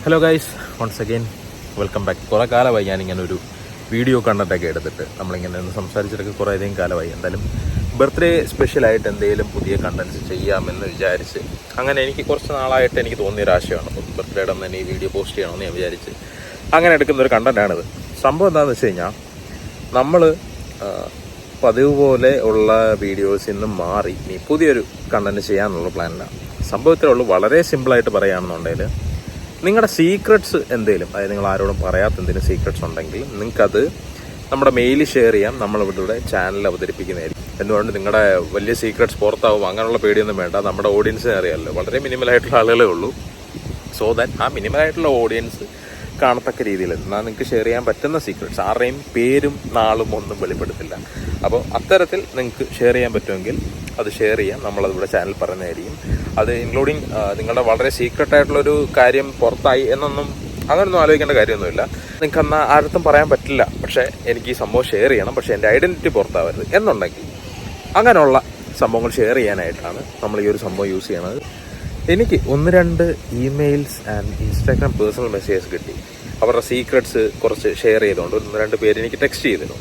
Hello guys, once again welcome back. കുറേ കാലമായി ഞാനിങ്ങനെ ഒരു വീഡിയോ കണ്ടൻറ്റൊക്കെ എടുത്തിട്ട് നമ്മളിങ്ങനെ ഒന്ന് സംസാരിച്ചിട്ടൊക്കെ കുറേ അധികം കാലമായി. എന്തായാലും ബർത്ത്ഡേ സ്പെഷ്യലായിട്ട് എന്തെങ്കിലും പുതിയ കണ്ടൻറ്റ്സ് ചെയ്യാമെന്ന് വിചാരിച്ച് അങ്ങനെ എനിക്ക് കുറച്ച് നാളായിട്ട് എനിക്ക് തോന്നിയൊരാശയമാണ്. അപ്പം ബർത്ത്ഡേയുടെ ഒന്ന് തന്നെ ഈ വീഡിയോ പോസ്റ്റ് ചെയ്യണമെന്ന് ഞാൻ വിചാരിച്ച് അങ്ങനെ എടുക്കുന്നൊരു കണ്ടൻറ്റാണിത്. സംഭവം എന്താണെന്ന് വെച്ച് കഴിഞ്ഞാൽ നമ്മൾ പതിവ് പോലെ ഉള്ള വീഡിയോസിൽ നിന്ന് മാറി ഇനി പുതിയൊരു കണ്ടൻറ്റ് ചെയ്യാനുള്ള പ്ലാനിലാണ്. സംഭവത്തിലുള്ളൂ വളരെ സിമ്പിളായിട്ട് പറയുകയാണെന്നുണ്ടെങ്കിൽ നിങ്ങളുടെ സീക്രട്സ് എന്തെങ്കിലും, അതായത് നിങ്ങൾ ആരോടും പറയാത്ത എന്തെങ്കിലും സീക്രട്സ് ഉണ്ടെങ്കിൽ നിങ്ങൾക്കത് നമ്മുടെ മെയിലിൽ ഷെയർ ചെയ്യാം. നമ്മളിവിടെ ചാനൽ അവതരിപ്പിക്കുന്നതായിരിക്കും. എന്തുകൊണ്ട് നിങ്ങളുടെ വലിയ സീക്രട്സ് പുറത്താവും അങ്ങനെയുള്ള പേടിയൊന്നും വേണ്ട. നമ്മുടെ ഓഡിയൻസിനെ അറിയാമല്ലോ, വളരെ മിനിമലായിട്ടുള്ള ആളുകളേ ഉള്ളൂ. സോ ദാറ്റ് ആ മിനിമലായിട്ടുള്ള ഓഡിയൻസ് കാണത്തക്ക രീതിയിൽ എന്നാൽ നിങ്ങൾക്ക് ഷെയർ ചെയ്യാൻ പറ്റുന്ന സീക്രട്സ്, ആരുടെയും പേരും നാളും ഒന്നും വെളിപ്പെടുത്തില്ല. അപ്പോൾ അത്തരത്തിൽ നിങ്ങൾക്ക് ഷെയർ ചെയ്യാൻ പറ്റുമെങ്കിൽ അത് ഷെയർ ചെയ്യാം. നമ്മളതിവിടെ ചാനൽ പറയുന്നതായിരിക്കും. അത് ഇൻക്ലൂഡിങ് നിങ്ങളുടെ വളരെ സീക്രട്ടായിട്ടുള്ളൊരു കാര്യം പുറത്തായി എന്നൊന്നും അങ്ങനൊന്നും ആലോചിക്കേണ്ട കാര്യമൊന്നുമില്ല. നിങ്ങൾക്ക് എന്നാൽ ആർക്കും പറയാൻ പറ്റില്ല, പക്ഷേ എനിക്ക് ഈ സംഭവം ഷെയർ ചെയ്യണം, പക്ഷേ എൻ്റെ ഐഡൻറ്റിറ്റി പുറത്താവരുത് എന്നുണ്ടെങ്കിൽ അങ്ങനെയുള്ള സംഭവങ്ങൾ ഷെയർ ചെയ്യാനായിട്ടാണ് നമ്മൾ ഈ ഒരു സംഭവം യൂസ് ചെയ്യണത്. എനിക്ക് 1-2 emails and Instagram personal messages കിട്ടി. അവരുടെ സീക്രട്സ് കുറച്ച് ഷെയർ ചെയ്തുകൊണ്ട് 1-2 പേര് എനിക്ക് ടെക്സ്റ്റ് ചെയ്തിരുന്നു.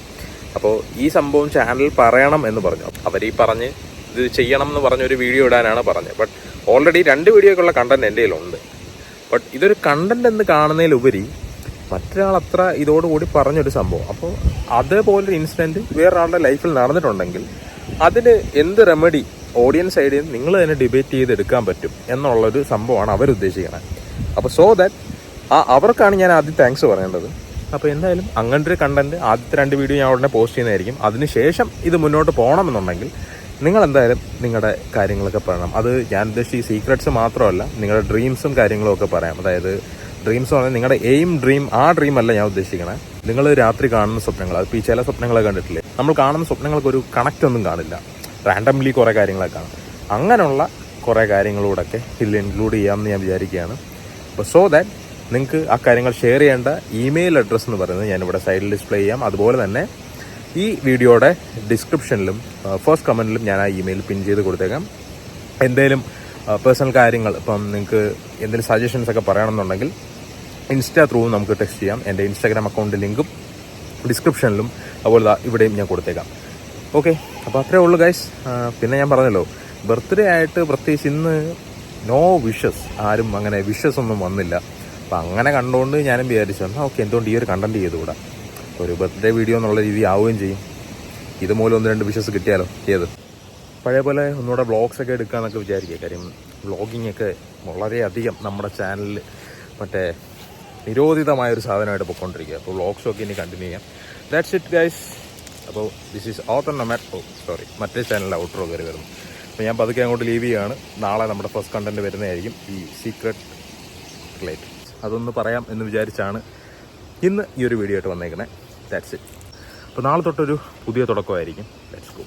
അപ്പോൾ ഈ സംഭവം ചാനലിൽ പറയണം എന്ന് പറഞ്ഞു. അവരീ പറഞ്ഞ് ഇത് ചെയ്യണം എന്ന് പറഞ്ഞൊരു വീഡിയോ ഇടാനാണ് പറഞ്ഞത്. ബട്ട് ഓൾറെഡി 2 വീഡിയോക്കുള്ള കണ്ടന്റ് എൻ്റെ കയ്യിലുണ്ട്. ബട്ട് ഇതൊരു കണ്ടന്റ് എന്ന് കാണുന്നതിലുപരി മറ്റൊരാൾ അത്ര ഇതോടുകൂടി പറഞ്ഞൊരു സംഭവം, അപ്പോൾ അതേപോലൊരു ഇൻസിഡൻറ്റ് വേറൊരാളുടെ ലൈഫിൽ നടന്നിട്ടുണ്ടെങ്കിൽ അതിന് എന്ത് റെമഡി ഓഡിയൻസ് സൈഡിൽ നിന്ന് നിങ്ങൾ തന്നെ ഡിബേറ്റ് ചെയ്തെടുക്കാൻ പറ്റും എന്നുള്ളൊരു സംഭവമാണ് അവരുദ്ദേശിക്കുന്നത്. അപ്പോൾ സോ ദാറ്റ് അവർക്കാണ് ഞാൻ ആദ്യം താങ്ക്സ് പറയേണ്ടത്. അപ്പോൾ എന്തായാലും അങ്ങനത്തെ ഒരു കണ്ടന്റ് ആദ്യത്തെ 2 വീഡിയോ ഞാൻ ഉടനെ പോസ്റ്റ് ചെയ്യുന്നതായിരിക്കും. അതിനുശേഷം ഇത് മുന്നോട്ട് പോകണമെന്നുണ്ടെങ്കിൽ നിങ്ങളെന്തായാലും നിങ്ങളുടെ കാര്യങ്ങളൊക്കെ പറയണം. അത് ഞാൻ ഉദ്ദേശിച്ച ഈ സീക്രട്സ് മാത്രമല്ല, നിങ്ങളുടെ ഡ്രീംസും കാര്യങ്ങളും ഒക്കെ പറയാം. അതായത് ഡ്രീംസ് പറഞ്ഞാൽ നിങ്ങളുടെ ഡ്രീം ആ ഡ്രീം അല്ല ഞാൻ ഉദ്ദേശിക്കണേ. നിങ്ങൾ രാത്രി കാണുന്ന സ്വപ്നങ്ങൾ, അതിപ്പോൾ ഈ ചില സ്വപ്നങ്ങളെ കണ്ടിട്ടില്ലേ, നമ്മൾ കാണുന്ന സ്വപ്നങ്ങൾക്കൊരു കണക്റ്റ് ഒന്നും കാണില്ല, റാൻഡംലി കുറേ കാര്യങ്ങളൊക്കെ കാണും. അങ്ങനെയുള്ള കുറേ കാര്യങ്ങളോടൊക്കെ ഇതിൽ ഇൻക്ലൂഡ് ചെയ്യാമെന്ന് ഞാൻ വിചാരിക്കുകയാണ്. അപ്പോൾ സോ ദാറ്റ് നിങ്ങൾക്ക് ആ കാര്യങ്ങൾ ഷെയർ ചെയ്യേണ്ട ഇമെയിൽ അഡ്രസ്സ് എന്ന് പറയുന്നത് ഞാനിവിടെ സൈഡിൽ ഡിസ്പ്ലേ ചെയ്യാം. അതുപോലെ തന്നെ ഈ വീഡിയോയുടെ ഡിസ്ക്രിപ്ഷനിലും ഫസ്റ്റ് കമൻറ്റിലും ഞാൻ ആ ഇമെയിൽ പിൻ ചെയ്ത് കൊടുത്തേക്കാം. എന്തെങ്കിലും പേഴ്സണൽ കാര്യങ്ങൾ, ഇപ്പം നിങ്ങൾക്ക് എന്തെങ്കിലും സജഷൻസ് ഒക്കെ പറയണമെന്നുണ്ടെങ്കിൽ ഇൻസ്റ്റാ ത്രൂ നമുക്ക് ടെക്സ്റ്റ് ചെയ്യാം. എൻ്റെ ഇൻസ്റ്റാഗ്രാം അക്കൗണ്ട് ലിങ്കും ഡിസ്ക്രിപ്ഷനിലും അതുപോലെ ഇവിടെയും ഞാൻ കൊടുത്തേക്കാം. ഓക്കെ, അപ്പോൾ അത്രേ ഉള്ളൂ ഗൈസ്. പിന്നെ ഞാൻ പറഞ്ഞല്ലോ, ബർത്ത്ഡേ ആയിട്ട് പ്രത്യേകിച്ച് ഇന്ന് നോ വിഷസ്, ആരും അങ്ങനെ വിഷസ് ഒന്നും വന്നില്ല. അപ്പം അങ്ങനെ കണ്ടുകൊണ്ട് ഞാനും വിചാരിച്ചു എന്നാൽ ഓക്കെ, എന്തുകൊണ്ട് ഈ ഒരു കണ്ടന്റ് ചെയ്തുകൂടാ, ഒരു ബർത്ത്ഡേ വീഡിയോ എന്നുള്ള രീതി ആവുകയും ചെയ്യും. ഇതുമൂലം 1-2 വിഷസ് കിട്ടിയാലോ. ഏത് പഴയ പോലെ ഒന്നുകൂടെ വ്ളോഗ്സൊക്കെ എടുക്കാമെന്നൊക്കെ വിചാരിക്കുക. കാര്യം വ്ളോഗിങ് ഒക്കെ വളരെയധികം നമ്മുടെ ചാനലിൽ മറ്റേ നിരോധിതമായൊരു സാധനമായിട്ട് പോയിക്കൊണ്ടിരിക്കുക. അപ്പോൾ വ്ളോഗ്സൊക്കെ ഇനി കണ്ടിന്യൂ ചെയ്യാം. That's it guys. അപ്പോൾ ദിസ് ഈസ് ഓത്തർ നൊമാറ്റോ, മറ്റേ ചാനലിൽ ഔട്ട്രോ കയറി വരുന്നു. അപ്പോൾ ഞാൻ പതുക്കെ അങ്ങോട്ട് ലീവ് ചെയ്യുകയാണ്. നാളെ നമ്മുടെ ഫസ്റ്റ് കണ്ടന്റ് വരുന്നതായിരിക്കും ഈ സീക്രട്ട് റിലേറ്റ്. അതൊന്ന് പറയാം എന്ന് വിചാരിച്ചാണ് ഇന്ന് ഈ ഒരു വീഡിയോ ആയിട്ട് വന്നേക്കണേ. That's it. അപ്പോൾ നാളെ തൊട്ടൊരു പുതിയ തുടക്കമായിരിക്കും. Let's go.